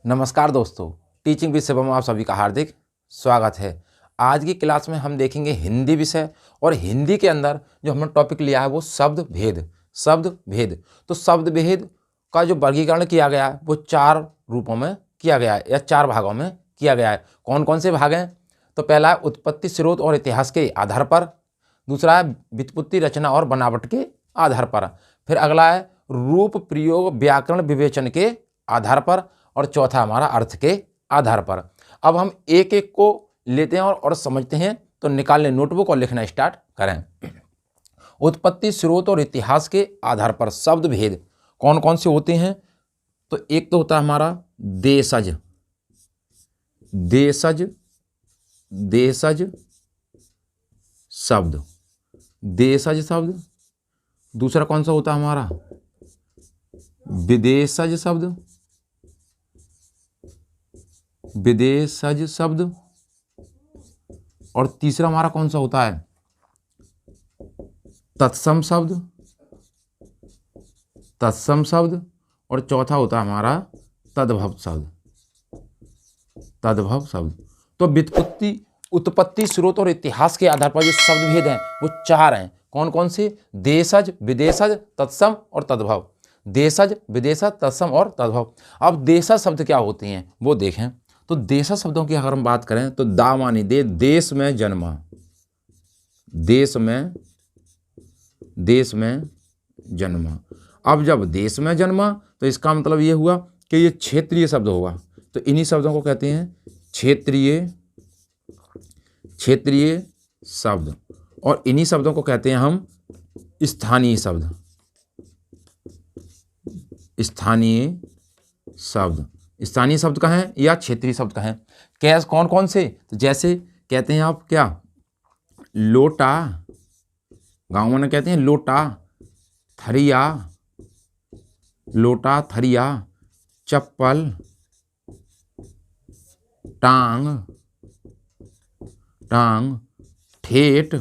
नमस्कार दोस्तों, teaching with Shivam में आप सभी का हार्दिक स्वागत है। आज की क्लास में हम देखेंगे हिंदी विषय और हिंदी के अंदर जो हमने टॉपिक लिया है वो शब्द भेद। तो शब्द भेद का जो वर्गीकरण किया गया है वो 4 रूपों में किया गया है या 4 भागों में किया गया है। कौन कौन से भाग हैं? तो पहला है उत्पत्ति, स्रोत और इतिहास के आधार पर। दूसरा है व्युत्पत्ति, रचना और बनावट के आधार पर। फिर अगला है रूप, प्रयोग, व्याकरण, विवेचन के आधार पर। और चौथा हमारा अर्थ के आधार पर। अब हम एक एक को लेते हैं और समझते हैं। तो निकाल लें नोटबुक और लिखना स्टार्ट करें। उत्पत्ति, स्रोत और इतिहास के आधार पर शब्द भेद कौन कौन से होते हैं? तो एक तो होता है हमारा देशज शब्द, देशज शब्द। दूसरा कौन सा होता है हमारा? विदेशज शब्द। और तीसरा हमारा कौन सा होता है? तत्सम शब्द। और चौथा होता है हमारा तद्भव शब्द। तो व्युत्पत्ति, उत्पत्ति, स्रोत और इतिहास के आधार पर जो शब्द भेद हैं वो 4 हैं। कौन कौन से? देशज, विदेशज, तत्सम और तद्भव। देशज, विदेशज, तत्सम और तद्भव। अब देशज शब्द क्या होते हैं वो देखें। तो देशज शब्दों की अगर हम बात करें तो दा मानी दे, देश में जन्मा, देश में जन्मा। अब जब देश में जन्मा तो इसका मतलब ये हुआ कि ये क्षेत्रीय शब्द होगा। तो इन्हीं शब्दों को कहते हैं क्षेत्रीय शब्द। और इन्हीं शब्दों को कहते हैं हम स्थानीय शब्द कहें या क्षेत्रीय शब्द कहें। कैसे, कौन कौन से? तो जैसे कहते हैं आप क्या? लोटा, गाँव में कहते हैं लोटा, थरिया, चप्पल, टांग, ठेठ।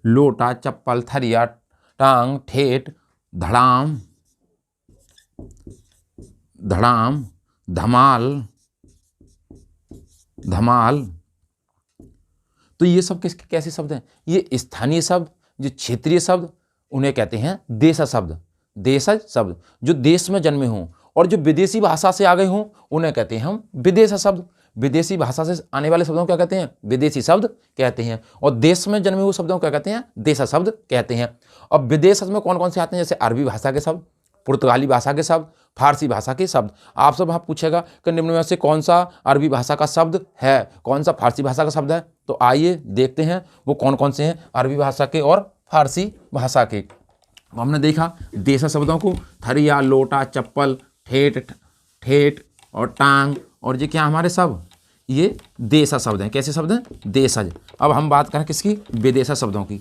लोटा, चप्पल, थरिया, टांग, ठेठ, धड़ाम, धमाल। तो ये सब कैसे शब्द हैं? ये स्थानीय शब्द, जो क्षेत्रीय शब्द उन्हें कहते हैं देशज शब्द। जो देश में जन्मे हों और जो विदेशी भाषा से आ गए हों उन्हें कहते हैं हम विदेशज शब्द। विदेशी भाषा से आने वाले शब्दों को क्या कहते हैं? विदेशी शब्द कहते हैं। और देश में जन्मे हुए शब्दों को क्या कहते हैं? देशज शब्द कहते हैं। अब विदेशज में कौन कौन से आते हैं? जैसे अरबी भाषा के शब्द, पुर्तगाली भाषा के शब्द, फारसी भाषा के शब्द। आप सब वहाँ पूछेगा कि निम्न में से कौन सा अरबी भाषा का शब्द है, कौन सा फारसी भाषा का शब्द है? तो आइए देखते हैं वो कौन कौन से हैं अरबी भाषा के और फारसी भाषा के। हमने देखा देशज शब्दों को, थरिया, लोटा, चप्पल, ठेठ और टांग। और ये क्या हमारे सब? ये देशज शब्द हैं। कैसे शब्द हैं? देशज। अब हम बात करें किसकी? विदेशज शब्दों की।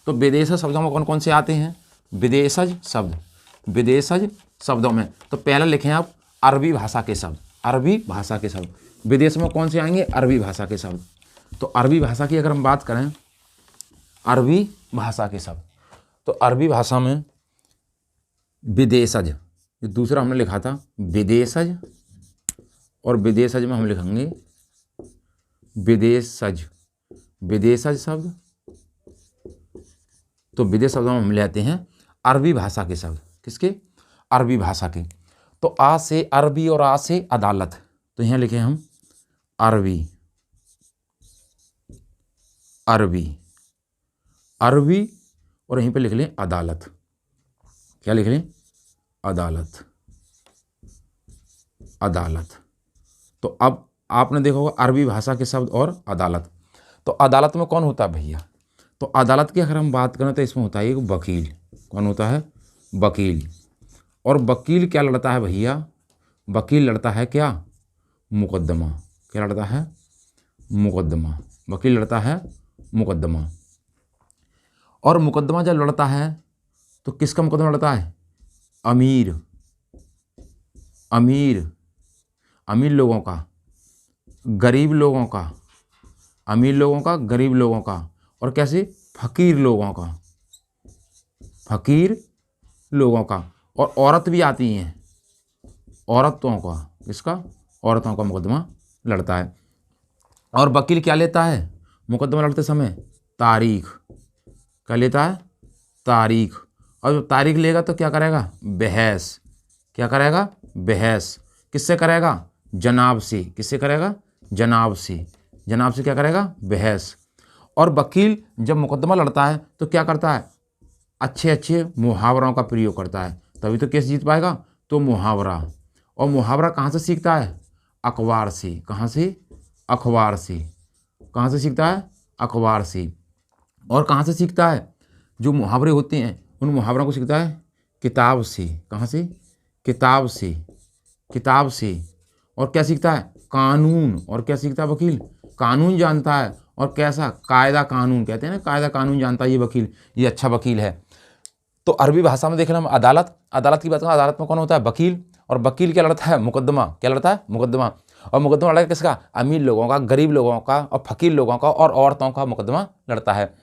तो विदेशज शब्दों में कौन कौन से आते हैं? विदेशज शब्दों में तो पहले लिखें आप अरबी भाषा के शब्द। विदेश में कौन से आएंगे? अरबी भाषा के शब्द। तो अरबी भाषा की अगर हम बात करें, अरबी भाषा के शब्द, तो अरबी भाषा में विदेशज, दूसरा हमने लिखा था विदेशज, और विदेशज में हम लिखेंगे विदेशज शब्द। तो विदेश शब्दों में हम लेते हैं अरबी भाषा के शब्द। किसके? अरबी भाषा के। तो आ से अरबी और आ से अदालत। तो यहाँ लिखे हम अरबी और यहीं पे लिख लें अदालत। क्या लिख लें? अदालत। तो अब आपने देखा होगा अरबी भाषा के शब्द और अदालत। तो अदालत में कौन होता है भैया? तो अदालत की अगर हम बात करें तो इसमें होता है एक वकील। कौन होता है? वकील। और वकील क्या लड़ता है भैया? वकील लड़ता है क्या? मुकदमा। क्या लड़ता है? मुकदमा। वकील लड़ता है मुकदमा। और मुकदमा जब लड़ता है तो किसका मुकदमा लड़ता है? अमीर लोगों का, गरीब लोगों का, अमीर लोगों का, गरीब लोगों का। और कैसे? फकीर लोगों का। और औरत भी आती हैं, औरतों का, किसका, औरतों का मुकदमा लड़ता है। और वकील क्या लेता है मुकदमा लड़ते समय, तारीख, क्या लेता है, तारीख। और जब तारीख लेगा तो क्या करेगा, बहस, क्या करेगा, बहस, किससे करेगा, जनाब से, किससे करेगा, जनाब से, जनाब से क्या करेगा, बहस। और वकील जब मुकदमा लड़ता है तो क्या करता है, अच्छे अच्छे मुहावरों का प्रयोग करता है, तभी तो केस जीत पाएगा। तो मुहावरा, और मुहावरा कहाँ से सीखता है, अखबार से, कहाँ से, अखबार से, कहाँ से सीखता है, अखबार से। और कहाँ से सीखता है, जो मुहावरे होते हैं उन मुहावरों को सीखता है किताब से, कहाँ से, किताब से, किताब से। और क्या सीखता है, कानून, और क्या सीखता है वकील, कानून जानता है। और कैसा, कायदा कानून, कहते हैं ना, कायदा कानून जानता है ये वकील, ये अच्छा वकील है। तो अरबी भाषा में देखना हम अदालत, अदालत की बात करें, अदालत में कौन होता है, वकील। और वकील क्या लड़ता है, मुकदमा, क्या लड़ता है, मुकदमा। और मुकदमा लड़ता है किसका, अमीर लोगों का, गरीब लोगों का, और फकीर लोगों का, और औरतों का मुकदमा लड़ता है।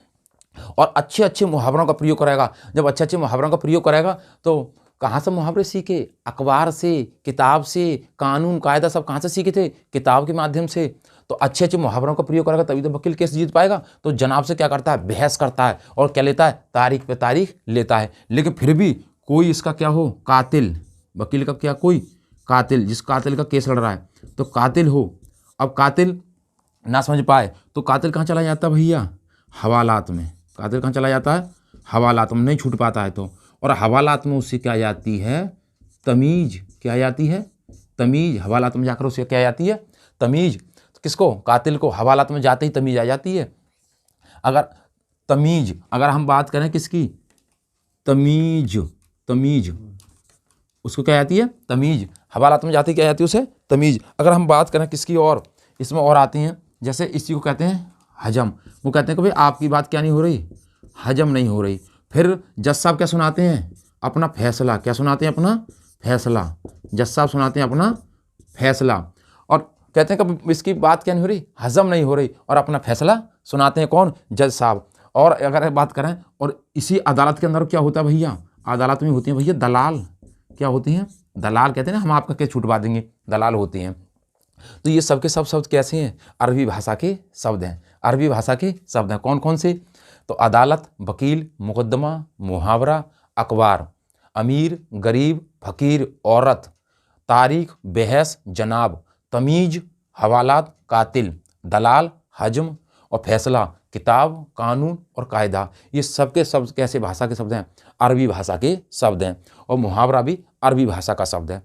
और अच्छे अच्छे मुहावरों का प्रयोग करेगा। जब अच्छे अच्छे मुहावरों का प्रयोग करेगा तो कहाँ से मुहावरे सीखे, अखबार से, किताब से, कानून कायदा सब कहाँ से सीखे थे, किताब के माध्यम से। तो अच्छे अच्छे मुहावरों का प्रयोग करेगा तभी तो वकील केस जीत पाएगा। तो जनाब से क्या करता है, बहस करता है, और क्या लेता है, तारीख पे तारीख लेता है। लेकिन फिर भी कोई इसका क्या हो, कातिल, वकील का क्या, कोई कातिल, जिस कातिल का केस लड़ रहा है, तो कातिल हो। अब कातिल ना समझ पाए तो कातिल कहाँ चला जाता है भैया, हवालात में। कातिल कहाँ चला जाता है, हवालात में, नहीं छूट पाता है तो। और हवालात में उससे क्या जाती है, तमीज़, क्या जाती है, तमीज़। हवालात में जाकर उससे क्या जाती है, तमीज़। तो किसको, कातिल को हवालात में जाते ही तमीज़ आ जाती है। अगर तमीज़, अगर हम बात करें किसकी, तमीज़, तमीज़, उसको क्या जाती है, तमीज़। हवालात में जाती क्या जाती है उसे, तमीज़। अगर हम बात करें किसकी, और इसमें और आती हैं, जैसे इसी को कहते हैं हजम। वो कहते हैं कि भाई आपकी बात क्या नहीं हो रही, हजम नहीं हो रही। फिर जज साहब क्या सुनाते हैं, अपना फैसला, क्या सुनाते हैं, अपना फैसला। जज साहब सुनाते हैं अपना फैसला, और कहते हैं कि इसकी बात क्या नहीं हो रही, हजम नहीं हो रही, और अपना फैसला सुनाते हैं कौन, जज साहब। और अगर बात करें, और इसी अदालत के अंदर क्या होता है भैया, अदालत में होती हैं भैया दलाल। क्या होती हैं, दलाल। कहते हैं ना, हम आपका केस छुटवा देंगे, दलाल होते हैं। तो ये सब के सब शब्द कैसे हैं, अरबी भाषा के शब्द हैं, अरबी भाषा के शब्द हैं। कौन कौन से, तो अदालत, वकील, मुकदमा, मुहावरा, अखबार, अमीर, गरीब, फकीर, औरत, तारीख, बहस, जनाब, तमीज़, हवालात, कातिल, दलाल, हजम, और फैसला, किताब, कानून और कायदा। ये सब के शब्द कैसे भाषा के शब्द हैं, अरबी भाषा के शब्द हैं। और मुहावरा भी अरबी भाषा का शब्द है।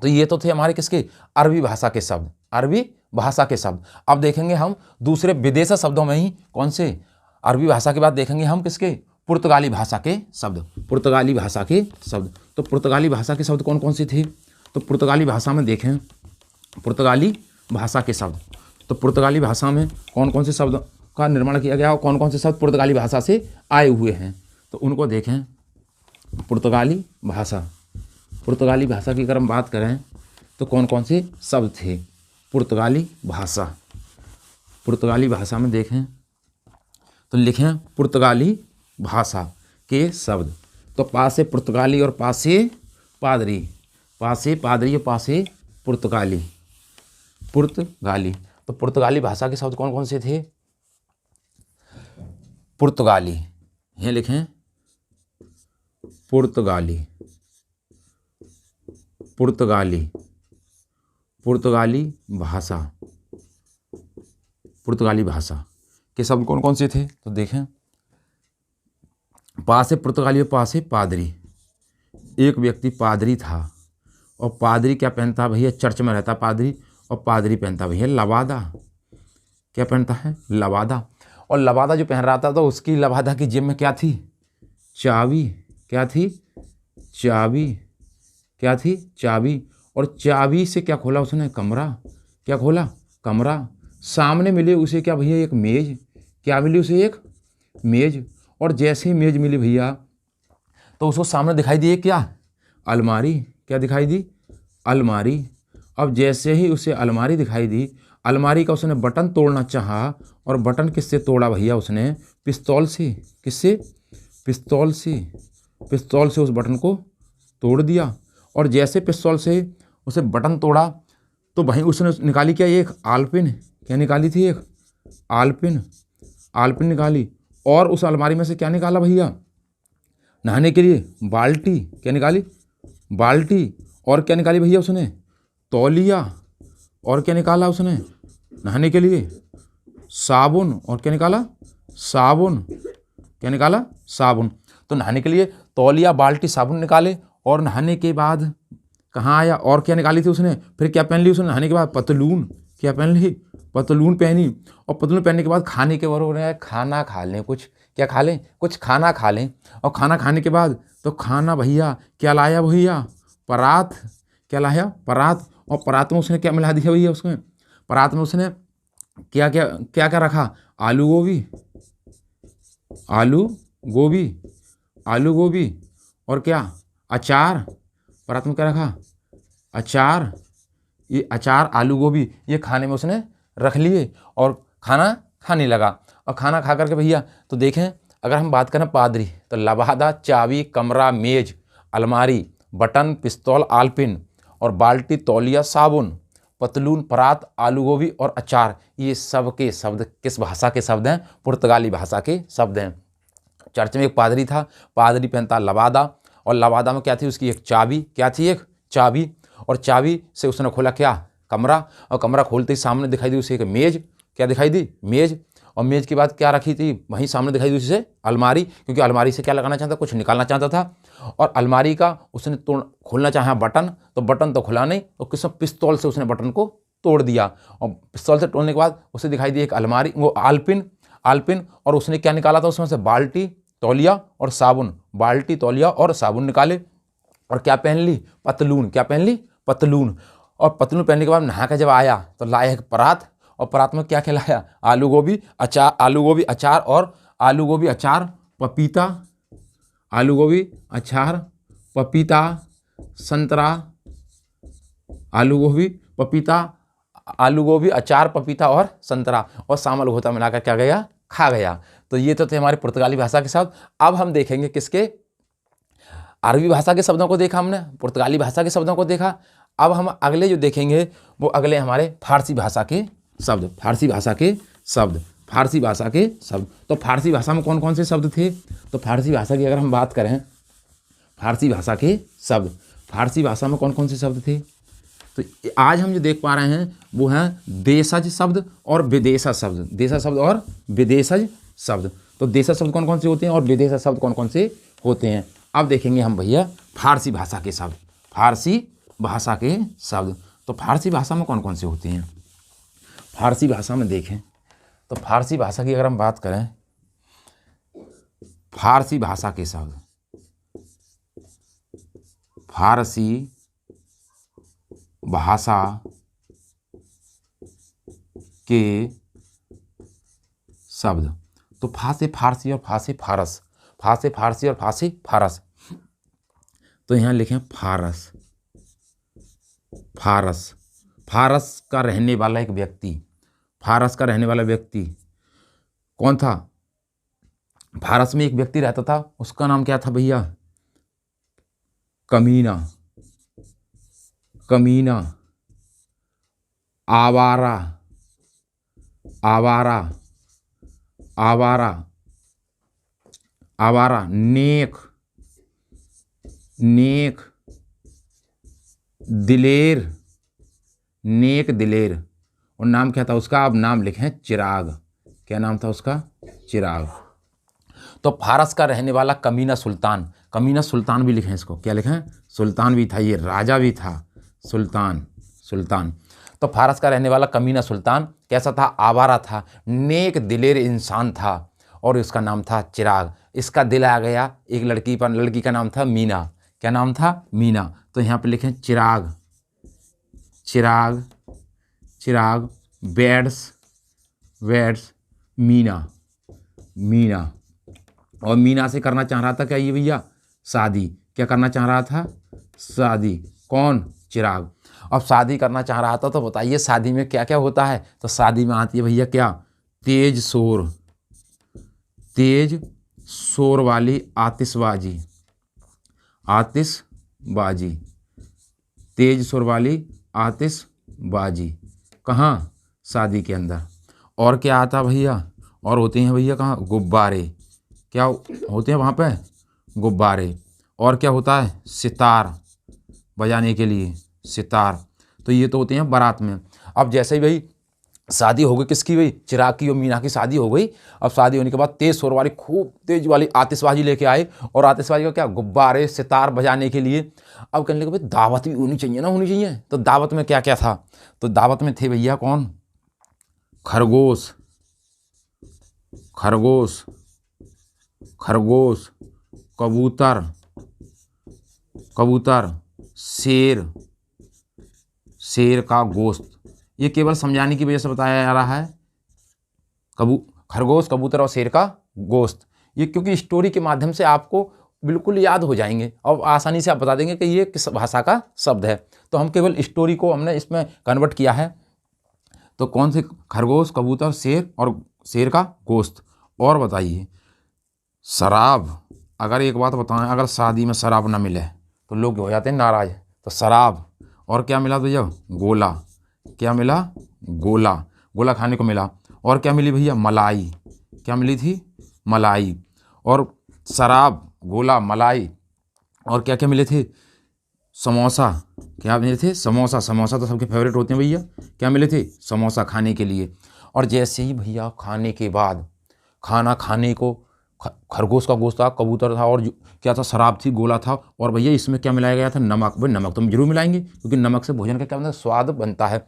तो ये तो थे हमारे किसके, अरबी भाषा के शब्द, अरबी भाषा के शब्द। अब देखेंगे हम दूसरे विदेशी शब्दों में ही, कौन से, अरबी भाषा के बाद देखेंगे हम किसके, पुर्तगाली भाषा के शब्द, पुर्तगाली भाषा के शब्द। तो पुर्तगाली भाषा के शब्द कौन कौन से थे, तो पुर्तगाली भाषा में देखें, पुर्तगाली भाषा के शब्द। तो पुर्तगाली भाषा में कौन कौन से शब्द का निर्माण किया गया और कौन कौन से शब्द पुर्तगाली भाषा से आए हुए हैं, तो उनको देखें। पुर्तगाली भाषा, पुर्तगाली भाषा की अगर हम बात करें तो कौन कौन से शब्द थे, पुर्तगाली भाषा। पुर्तगाली भाषा में देखें तो लिखें पुर्तगाली भाषा के शब्द। तो पासे पुर्तगाली और पासे पादरी, पासे पादरी और पासे पुर्तगाली, पुर्तगाली। तो पुर्तगाली भाषा के शब्द कौन कौन से थे, पुर्तगाली, ये लिखें पुर्तगाली, पुर्तगाली, पुर्तगाली भाषा, पुर्तगाली भाषा के शब्द कौन कौन से थे, तो देखें, पासे पुर्तगाली और पासे पादरी। एक व्यक्ति पादरी था, और पादरी क्या पहनता भैया, चर्च में रहता पादरी, और पादरी पहनता भैया लवादा। क्या पहनता है, लवादा। और लवादा जो पहन रहा था तो उसकी लवादा की जेब में क्या थी, चाबी। क्या थी, चाबी। क्या थी, चाबी। और चाबी से क्या खोला उसने, कमरा। क्या खोला, कमरा। सामने मिले उसे क्या भैया, एक मेज। क्या मिली उसे, एक मेज। और जैसे ही मेज मिली भैया तो उसको सामने दिखाई दी क्या, अलमारी। क्या दिखाई दी, अलमारी। अब जैसे ही उसे अलमारी दिखाई दी, अलमारी का उसने बटन तोड़ना चाहा, और बटन किससे तोड़ा भैया उसने, पिस्तौल से। किससे, पिस्तौल से। पिस्तौल से उस बटन को तोड़ दिया। और जैसे पिस्तौल से उसे बटन तोड़ा तो भाई उसने निकाली क्या, एक आलपिन, क्या निकाली थी, एक आलपिन, आलपिन निकाली। और उस अलमारी में से क्या निकाला भैया, नहाने के लिए बाल्टी, क्या निकाली, बाल्टी। और क्या निकाली भैया उसने, तौलिया। और क्या निकाला उसने नहाने के लिए, साबुन। और क्या निकाला, साबुन, क्या निकाला, साबुन। तो नहाने के लिए तौलिया, बाल्टी, साबुन निकाले। और नहाने के बाद कहाँ आया, और क्या निकाली थी उसने, फिर क्या पहन ली उसने नहाने के बाद, पतलून, क्या पहन ली, पतलून पहनी। और पतलून पहनने के बाद खाने के बरोबर खाना खा लें, कुछ क्या खा लें, कुछ खाना खा लें। और खाना खाने के बाद तो खाना भैया क्या लाया भैया, परात, क्या लाया, परात। और परात में उसने क्या मिला दिया भैया, उसमें परात में उसने क्या क्या क्या क्या रखा, आलू गोभी, आलू गोभी, आलू गोभी। और क्या, अचार, परात में क्या रखा, अचार। ये अचार, आलू गोभी, ये खाने में उसने रख लिए और खाना खाने लगा। और खाना खा करके भैया तो देखें, अगर हम बात करें पादरी, तो लबादा, चाबी, कमरा, मेज, अलमारी, बटन, पिस्तौल, आलपिन और बाल्टी, तौलिया, साबुन, पतलून, परात, आलू गोभी और अचार, ये सब के शब्द किस भाषा के शब्द हैं, पुर्तगाली भाषा के शब्द हैं। चर्च में एक पादरी था, पादरी पहनता लबादा, और लबादा में क्या थी, उसकी एक चाबी, क्या थी, एक चाबी। और चाबी से उसने खोला क्या, कमरा। और कमरा खोलते ही सामने दिखाई दी उसे एक मेज, क्या दिखाई दी, मेज। और मेज के बाद क्या रखी थी, वहीं सामने दिखाई दी उसे अलमारी, क्योंकि अलमारी से क्या लगाना चाहता, कुछ निकालना चाहता था। और अलमारी का उसने खोलना चाहा बटन, तो बटन तो खुला नहीं, तो किस पिस्तौल से उसने बटन को तोड़ दिया। और पिस्तौल से तोड़ने के बाद उसे दिखाई दी एक अलमारी, वो आलपिन, आलपिन। और उसने क्या निकाला था उसमें से, बाल्टी, तौलिया और साबुन, बाल्टी, तौलिया और साबुन निकाले। और क्या पहन ली, पतलून, क्या पहन ली, पतलून। और पतलून पहनने के बाद नहा के जब आया तो लाया एक परात, और परात में क्या खिलाया, आलू गोभी, अचार, आलू गोभी अचार, और आलू गोभी अचार, पपीता, आलू गोभी अचार, पपीता, संतरा, आलू गोभी, पपीता, आलू गोभी अचार, पपीता और संतरा, और शामल होता मिलाकर क्या गया, खा गया। तो ये तो थे हमारी पुर्तगाली भाषा के शब्द। अब हम देखेंगे किसके, अरबी भाषा के शब्दों को देखा हमने, पुर्तगाली भाषा के शब्दों को देखा। अब हम अगले जो देखेंगे वो अगले हमारे फारसी भाषा के शब्द, फारसी भाषा के शब्द, फारसी भाषा के शब्द। तो फारसी भाषा में कौन कौन से शब्द थे, तो फारसी भाषा की अगर हम बात करें, फारसी भाषा के शब्द, फारसी भाषा में कौन कौन से शब्द थे, तो आज हम जो देख पा रहे हैं वो हैं देशज शब्द और विदेशज शब्द, देशज शब्द और विदेशज शब्द। तो देशज शब्द कौन कौन से होते हैं और विदेशज शब्द कौन कौन से होते हैं। अब देखेंगे हम भैया फारसी भाषा के शब्द, फारसी भाषा के शब्द। तो फारसी भाषा में कौन कौन से होते हैं, फारसी भाषा में देखें तो फारसी भाषा की अगर हम बात करें, फारसी भाषा के शब्द, फारसी भाषा के शब्द, तो फासे फारसी और फासे फारस, फासे फारसी और फासे फारस। तो यहाँ लिखें फारस, फारस, फारस का रहने वाला एक व्यक्ति, फारस का रहने वाला व्यक्ति कौन था, फारस में एक व्यक्ति रहता था, उसका नाम क्या था भैया, कमीना, कमीना, आवारा, आवारा, आवारा, आवारा, नेक, नेक, दिलेर, नेक दिलेर। और नाम क्या था उसका, अब नाम लिखें चिराग, क्या नाम था उसका, चिराग। तो फारस का रहने वाला कमीना सुल्तान, कमीना सुल्तान भी लिखें इसको, क्या लिखें, सुल्तान भी था, ये राजा भी था, सुल्तान, सुल्तान। तो फारस का रहने वाला कमीना सुल्तान कैसा था, आवारा था, नेक दिलेर इंसान था, और उसका नाम था चिराग। इसका दिल आ गया एक लड़की पर, लड़की का नाम था मीना, क्या नाम था, मीना। तो यहाँ पे लिखें चिराग, चिराग, चिराग, बेड्स, वेड्स, मीना, मीना। और मीना से करना चाह रहा था क्या ये भैया, शादी, क्या करना चाह रहा था, शादी, कौन, चिराग। अब शादी करना चाह रहा था, तो बताइए शादी में क्या क्या होता है, तो शादी में आती है भैया क्या, तेज शोर, तेज शोर वाली आतिशबाजी, आतिशबाजी, तेज सुर वाली आतिशबाजी, कहाँ, शादी के अंदर। और क्या आता भैया, और होते हैं भैया कहाँ, गुब्बारे, क्या होते हैं वहाँ पे, गुब्बारे। और क्या होता है, सितार बजाने के लिए, सितार। तो ये तो होते हैं बारात में। अब जैसे ही भाई शादी हो गई किसकी, भाई चिराग की और मीना की शादी हो गई। अब शादी होने के बाद तेज शोर वाली, खूब तेज वाली आतिशबाजी लेके आए, और आतिशबाजी का क्या, गुब्बारे, सितार बजाने के लिए। अब कहने लगे भाई दावत भी होनी चाहिए ना, होनी चाहिए। तो दावत में क्या क्या था, तो दावत में थे भैया कौन, खरगोश, खरगोश, खरगोश, कबूतर, कबूतर, शेर, शेर का गोश्त। ये केवल समझाने की वजह से बताया जा रहा है, खरगोश, कबूतर और शेर का गोश्त। ये क्योंकि स्टोरी के माध्यम से आपको बिल्कुल याद हो जाएंगे और आसानी से आप बता देंगे कि ये किस भाषा का शब्द है। तो हम केवल स्टोरी को हमने इसमें कन्वर्ट किया है। तो कौन से, खरगोश, कबूतर, शेर और शेर का गोश्त। और बताइए, शराब, अगर एक बात बताएं, अगर शादी में शराब ना मिले तो लोग हो जाते हैं नाराज। तो शराब, और क्या मिला भैया, गोला, क्या मिला, गोला, गोला खाने को मिला। और क्या मिली भैया, मलाई, क्या मिली थी, मलाई। और शराब, गोला, मलाई, और क्या क्या मिले थे, समोसा, क्या मिले थे, समोसा, समोसा तो सबके फेवरेट होते हैं भैया। क्या मिले थे, समोसा खाने के लिए। और जैसे ही भैया खाने के बाद, खाना खाने को, खरगोश का गोश्त था, कबूतर था, और क्या था, शराब थी, गोला था, और भैया इसमें क्या मिलाया गया था, नमक। भाई नमक तो हम जरूर मिलाएंगे, क्योंकि नमक से भोजन का क्या बनता है, स्वाद बनता है।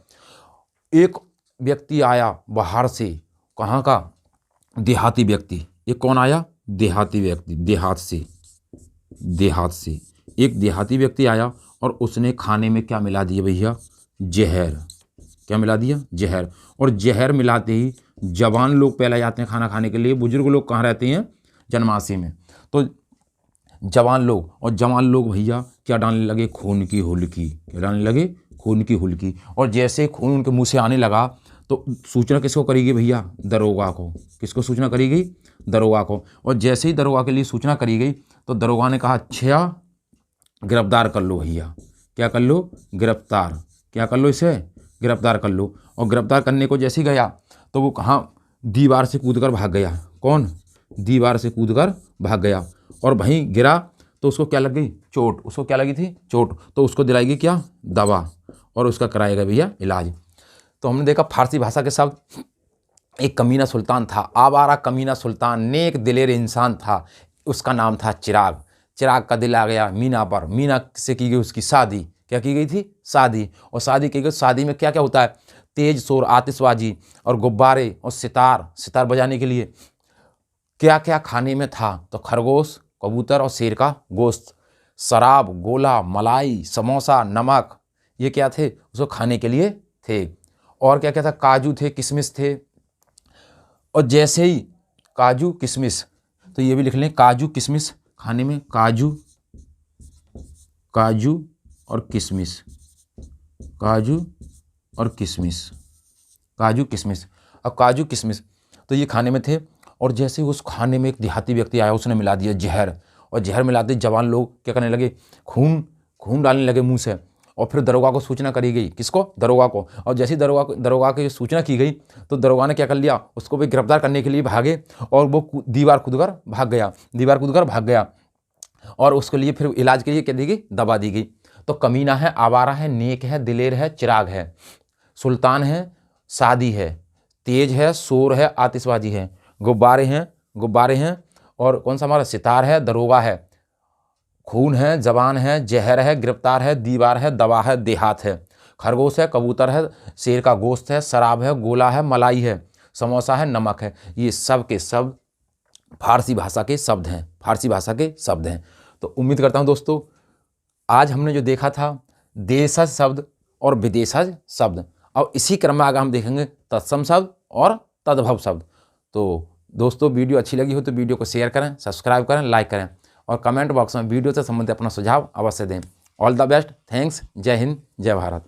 एक व्यक्ति आया बाहर से, कहाँ का, देहाती व्यक्ति। एक कौन आया, देहाती व्यक्ति, देहात से, देहात से एक देहाती व्यक्ति आया, और उसने खाने में क्या मिला दिया भैया, जहर। क्या मिला दिया, जहर। और जहर मिलाते ही जवान लोग पहले जाते हैं खाना खाने के लिए। बुजुर्ग लोग कहाँ रहते हैं, जनमासी में। तो जवान लोग, और जवान लोग भैया क्या डालने लगे, खून की हुलकी। क्या डालने लगे, खून की हुलकी। और जैसे खून उनके मुंह से आने लगा तो सूचना किसको करी गई भैया, दरोगा को। किसको सूचना करी गई, दरोगा को। और जैसे ही दरोगा के लिए सूचना करी गई तो दरोगा ने कहा, अच्छा गिरफ्तार कर लो भैया। क्या कर लो, गिरफ्तार। क्या कर लो, इसे गिरफ्तार कर लो। और गिरफ्तार करने को जैसे ही गया तो वो कहाँ, दीवार से कूदकर भाग गया। कौन, दीवार से कूदकर भाग गया। और वहीं गिरा तो उसको क्या लग गई, चोट। उसको क्या लगी थी, चोट। तो उसको दिलाएगी क्या, दवा, और उसका कराएगा भैया इलाज। तो हमने देखा फारसी भाषा के शब्द। एक कमीना सुल्तान था, आवारा कमीना सुल्तान, नेक दिलेर इंसान था। उसका नाम था चिराग। चिराग का दिल आ गया मीना पर। मीना से की गई उसकी शादी। क्या की गई थी, शादी। और शादी की गई, शादी में क्या क्या होता है, तेज शोर, आतिशबाजी और गुब्बारे और सितार, सितार बजाने के लिए। क्या क्या खाने में था, तो खरगोश, कबूतर और शेर का गोश्त, शराब, गोला, मलाई, समोसा, नमक, ये क्या थे, उसको खाने के लिए थे। और क्या क्या था, काजू थे, किशमिश थे। और जैसे ही काजू किशमिश, तो ये भी लिख लें, काजू किशमिश खाने में, काजू, काजू और किशमिश, काजू और किशमिश, काजू किशमिश। अब काजू किशमिश तो ये खाने में थे। और जैसे ही उस खाने में एक देहाती व्यक्ति आया, उसने मिला दिया जहर। और जहर मिलाते जवान लोग क्या करने लगे, खून डालने लगे मुंह से। और फिर दरोगा को सूचना करी गई, किसको, दरोगा को। और जैसे ही दरोगा की सूचना की गई तो दरोगा ने क्या कर लिया, उसको भी गिरफ्तार करने के लिए भागे। और वो दीवार कूदकर भाग गया, दीवार कूदकर भाग गया। और उसके लिए फिर इलाज के लिए क्या दी गई, दवा दी गई। तो कमीना है, आवारा है, नेक है, दिलेर है, चिराग है, सुल्तान है, शादी है, तेज है, शोर है, आतिशबाजी है, गुब्बारे हैं, और कौन सा हमारा, सितार है, दरोगा है, खून है, जवान है, जहर है, गिरफ्तार है, दीवार है, दवा है, देहात है, खरगोश है, कबूतर है, शेर का गोश्त है, शराब है, गोला है, मलाई है, समोसा है, नमक है। ये सब के सब फारसी भाषा के शब्द हैं, फारसी भाषा के शब्द हैं। तो उम्मीद करता हूँ दोस्तों, आज हमने जो देखा था देशज शब्द और विदेशज शब्द, और इसी क्रम में आगे हम देखेंगे तत्सम शब्द और तद्भव शब्द। तो दोस्तों वीडियो अच्छी लगी हो तो वीडियो को शेयर करें, सब्सक्राइब करें, लाइक करें, और कमेंट बॉक्स में वीडियो से संबंधित अपना सुझाव अवश्य दें। ऑल द बेस्ट, थैंक्स, जय हिंद, जय भारत।